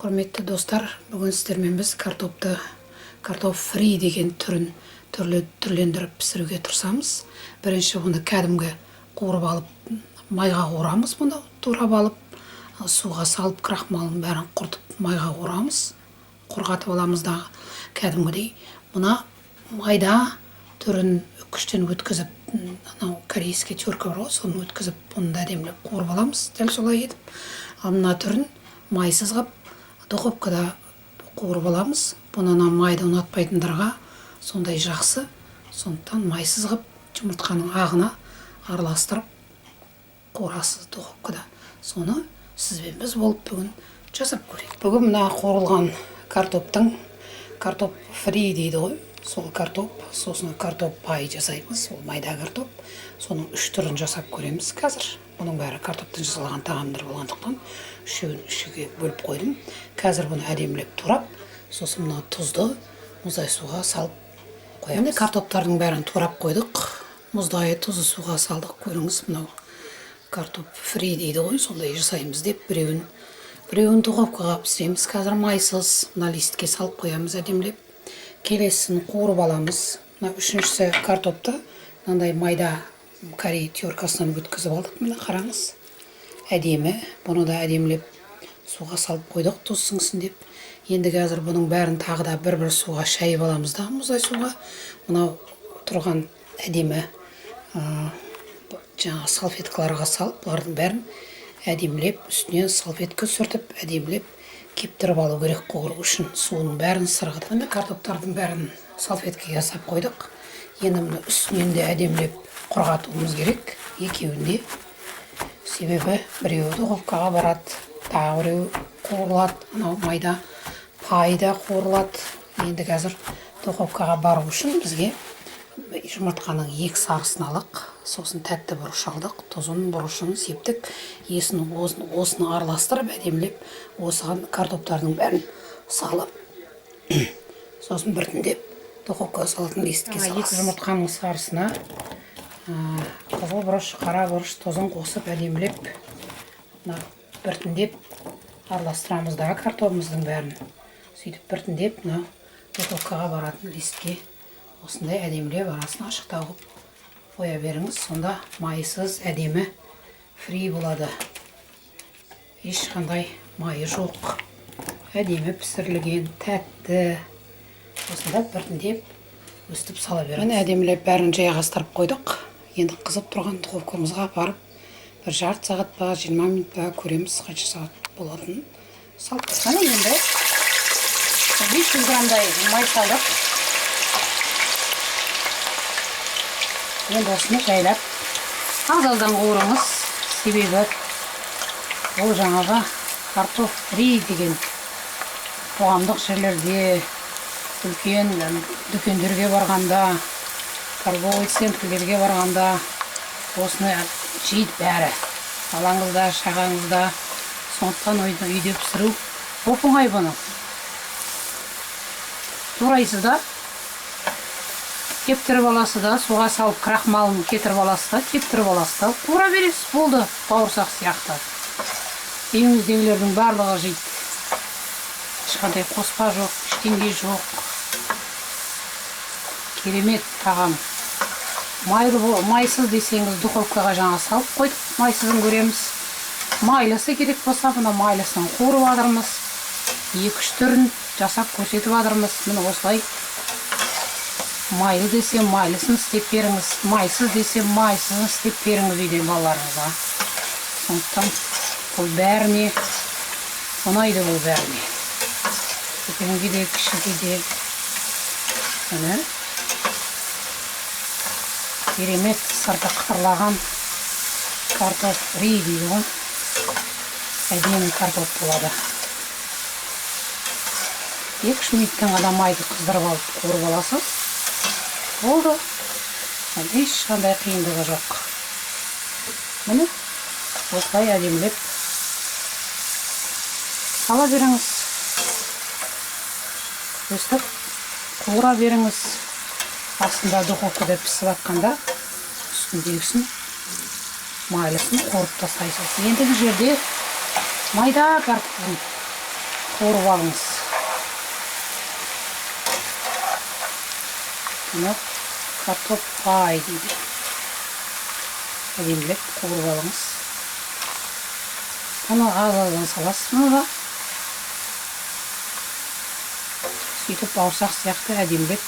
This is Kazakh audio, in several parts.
Құрметті достар, бүгін сіздермен біз картоп фри деген түрлендіріп пісіруге тырысамыз. Бірінші бұны кәдімгі қуырып алып, майға қуырамыз. Бұны турап алып, суға салып, крахмалын бәрін құртып, майға қуырамыз. Құрғатып аламыз да кәдімгідей. Бұна майда түрін күштен өткізіп, корейский терка бар ғой, соны өткізіп, бұны да әдемілеп қуырып аламыз. Дәл солай етіп. Ал мына түрін майсыз қып, духовкада қуырып аламыз. Бұны майды ұнатпайтындарға сондай жақсы. Сондықтан майсыз қып, жұмыртқаның ағына араластырып қуырасыз духовкада. Соны сізбен біз болып бүгін жасап көрейік. Бүгін мына қуырылған картоп фри дейді ғой. Сол картоп, сосын картоп пай жасаймыз. Ол майда картоп. Соның 3 түрін жасап көреміз қазір. Бұның бәрі картоптан жасалған тағамдар болғандықтан үшіге бөліп қойдым. Қазір бұны әдемілеп турап, сосын мына тұзды мұздай суға салып қоямыз. Картоптардың бәрін турап қойдық. Мұздай тұзды суға салдық. Көріңіз, мынау картоп фри дейді ғой, сондай жасаймыз деп біреуін духовкаға пісіреміз. Қазір майсыз мына листке салып қоямыз әдемілеп. Келесін қуырып аламыз. Мына үшіншісі картопты мынандай майда корей теркасынан өткізіп алдық. Міне қараңыз. Әдемі. Бұны да әдемілеп суға салып қойдық, тұз сіңсін деп. Енді қазір бұның бәрін тағы да бір суға шайып аламыз да, мұздай суға. Мынау тұрған әдемі жаңа салфеткаларға салып, бұлардың бәрін әдемілеп, үстінен салфетка сүртіп, әдемілеп кептіріп алу керек қуыру үшін. Суының бәрін сырғыдық. Міне картоптардың бәрін салфеткаға сап қойдық. Енді мұны үстінен де әдемілеп құрғатуымыз керек. Екеуінде. Себебі біреуі духовкаға барады, тағы біреуі қуырылады. Мынау майда пайда қуырылады. Енді қазір духовкаға бару үшін бізге жұмыртқаның 2 сарысын алып, сосын тәтті бұрыш алдық, тұзын, бұрышын септік, осыны араластырып, әдемілеп, осыған картоптардың бәрін салып, сосын біртіндеп духовкаға салатын листке саласыз. 2 жұмыртқаның сарысына қызыл бұрыш, қара бұрыш, тұзын қосып, әдемілеп, біртіндеп араластырамыз да картопымыздың бәрін. Сөйтіп біртіндеп духовкаға баратын листке осындай әдемілеп арасына ашықтау қоя беріңіз. Сонда майсыз әдемі фри болады. Ешқандай майы жоқ. Әдемі пісірілген, тәтті. Осында біртіндеп өстіп сала беріңіз. Міне әдемілеп бәрін жайғастырып қойдық. Енді қызып тұрған духовкамызға барып, бір жарты сағат па, 20 минут па көреміз қанша сағат болатынын. Салып қойсана енді 500 грамдай май салдық. Енді осыны жайлап аз-аздан қуырыңыз. Себебі ол жаңағы картоп фри деген қоғамдық жерлерде, үлкен дүкендерге барғанда, торговый центрлерге барғанда осыны жейді бәрі. Балаңызда, шағаңызда. Сондықтан үйде пісіру оп-оңай бұны. Турайсыз да, кептіріп аласыз да, суға салып крахмалын кетіріп аласыз да, кептіріп аласыз да, қуыра бересіз, болды, бауырсақ сияқты. Үйіңіздегілердің барлығы жейді. Ешқандай қоспа жоқ, ештеңе жоқ. Керемет тағам. Майсыз десеңіз духовкаға жаңа салып қойдық, майсызын көреміз. Майлысы керек болса, бұны майлысын қуырып адырмыз. 2-3 түрін жасап көрсетіп адырмыз. Міне осылай. Майлы десем, майлысын істеп беріңіз. Майсыз десем, майсызын істеп беріңіз үйден балаларыңызға. Сондықтан бұл бәріне, ұнайды бұл бәріне. Үлкенге де, кішіге де. Міне. Керемет сырты қырлаған картоп фри дейді ғой. Әдемі картоп болады. 2-3 минуттан ғана майды қыздырып алып қуырып аласыз. Болды. Ешқандай қиындығы жоқ. Міне, осылай әдемілеп сала беріңіз. Өстіп қуыра беріңіз. Астында духовкада пісіп жатқанда үстіндегісін майлысын қуырып тастайсыз. Ендігі жерде майда картоптың қуырып алыңыз. Бұны картоп пай дейді. Әдемілеп қуырып алыңыз. Бұны аз-аздан саласыз мұны да. Сөйтіп бауырсақ сияқты әдемілеп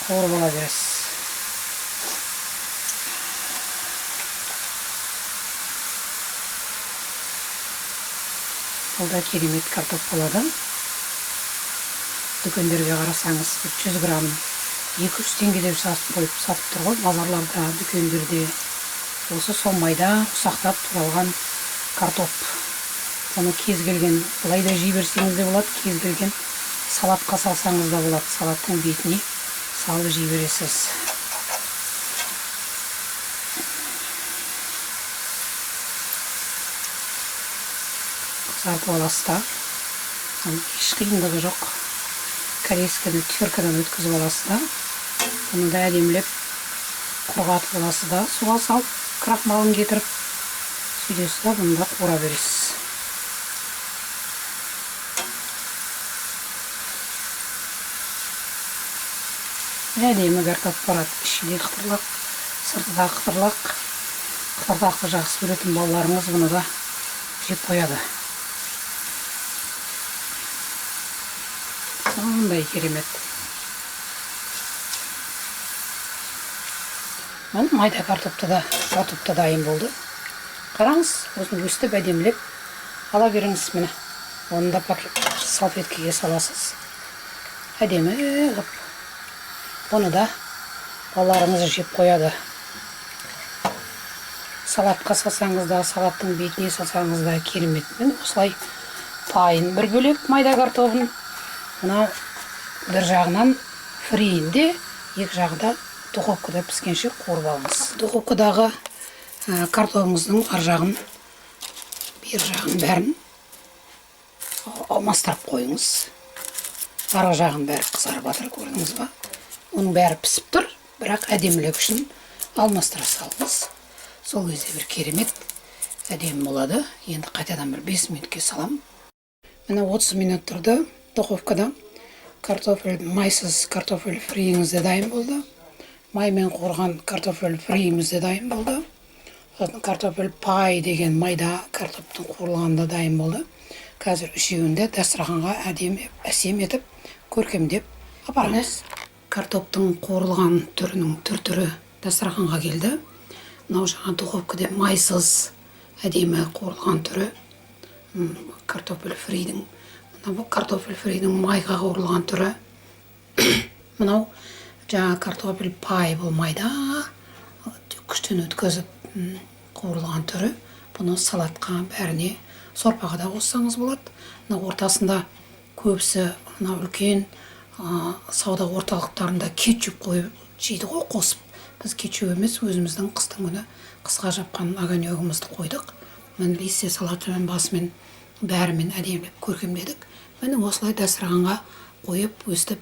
қуырып ала бересіз. Бұл да керемет картоп болады. Дүкендерге қарасаңыз 100 грамм 200 теңге деп сатып тұр ғой. Базарларда, дүкендерде осы сол майда ұсақтап туралған картоп. Оны кез келген былай да жей берсеңіз де болады, кез келген салатқа салсаңыз да болады. Салаттың бетіне салып жей бересіз. Қызартып аласыз да. Еш қиындығы жоқ. Корейскіні теркадан өткізіп аласыз да. Бұны да әдемілеп құрғатып аласыз да. Суға салып, крахмалын кетіріп сөйтесіз да, бұны да қуыра бересіз. Әдемі картоп барады. Ішінде қытырлақ, сыртында қытырлақ. Қытырдақты жақсы көретін балаларыңыз бұны да жеп қояды. Сондай керемет. Мен майда картопты да дайын болды. Қараңыз, осыны өстіп әдемілеп ала беріңіз міне. Оны да салфеткеге саласыз. Әдемі қып. Бұны да балаларыңыз жеп қояды. Салатқа салсаңыз да, салаттың бетіне салсаңыз да керемет. Мен осылай пайын бір бөлек майда картоптың. Мына бір жағынан фриінде, екі жағда духовкада піскенше қуырып алыңыз. Духовкадағы картоптыңыздың ар жағын, бер жағын бәрін алмастырып қойыңыз. Ар жағын бәрі қызарып жатыр, көрдіңіз ба? Оның бәрі пісіп тұр, бірақ әдемілік үшін алмастыра салыңыз. Сол кезде бір керемет әдемі болады. Енді қайтадан бір 5 минутке салам. Міне 30 минут тұрды. Духовкада картофель, майсыз картофель фриіңіз де дайын болды. Маймен қуырған картофель фриіміз де дайын болды. Картофель пай деген майда картоптың қуырылғанда дайын болды. Қазір үшеуінде дастарханға әсем етіп, көркемдеп апарыңыз. Картоптың қуырылған түрінің түрі дастарханға келді. Мынау жаңа духовкада майсыз әдемі қуырылған түрі. Картофель фридің Бұл картофель фридің майға қуырылған түрі. Мынау жаңа картофель пай бұл майда күштен өткізіп қуырылған түрі. Бұны салатқа бәріне сорпаға да қоссаңыз болады. Мына ортасында көбісі мына үлкен сауда орталықтарында кетчуп қойып жейді ғой, қосып. Біз кетчуп емес, өзіміздің қыстың күні қысқа жапқан огонегімізді қойдық. Міне листе салатымен басымен бәрімен әдемілеп көркемдедік. Міне осылай дастарханға қойып, өстіп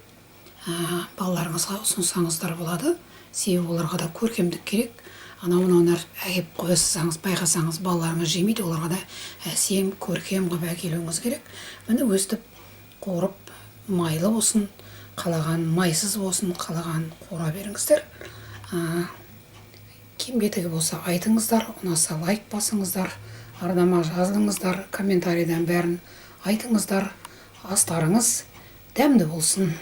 балаларыңызға ұсынсаңыздар болады. Себебі оларға да көркемдік керек. Анау-мынауын әкеп қойсаңыз, байқасаңыз, балаларыңыз жемейді, оларға да әсем, көркем қылып әкелуіңіз керек. Міне өстіп қуырып, майлы болсын, қалаған майсыз болсын, қалаған қуыра беріңіздер. Кем-кетігі болса айтыңыздар, ұнаса лайк басыңыздар, арнама жаздыңыздар, комментарийдан бәрін айтыңыздар. Астарыңыз дәмді болсын.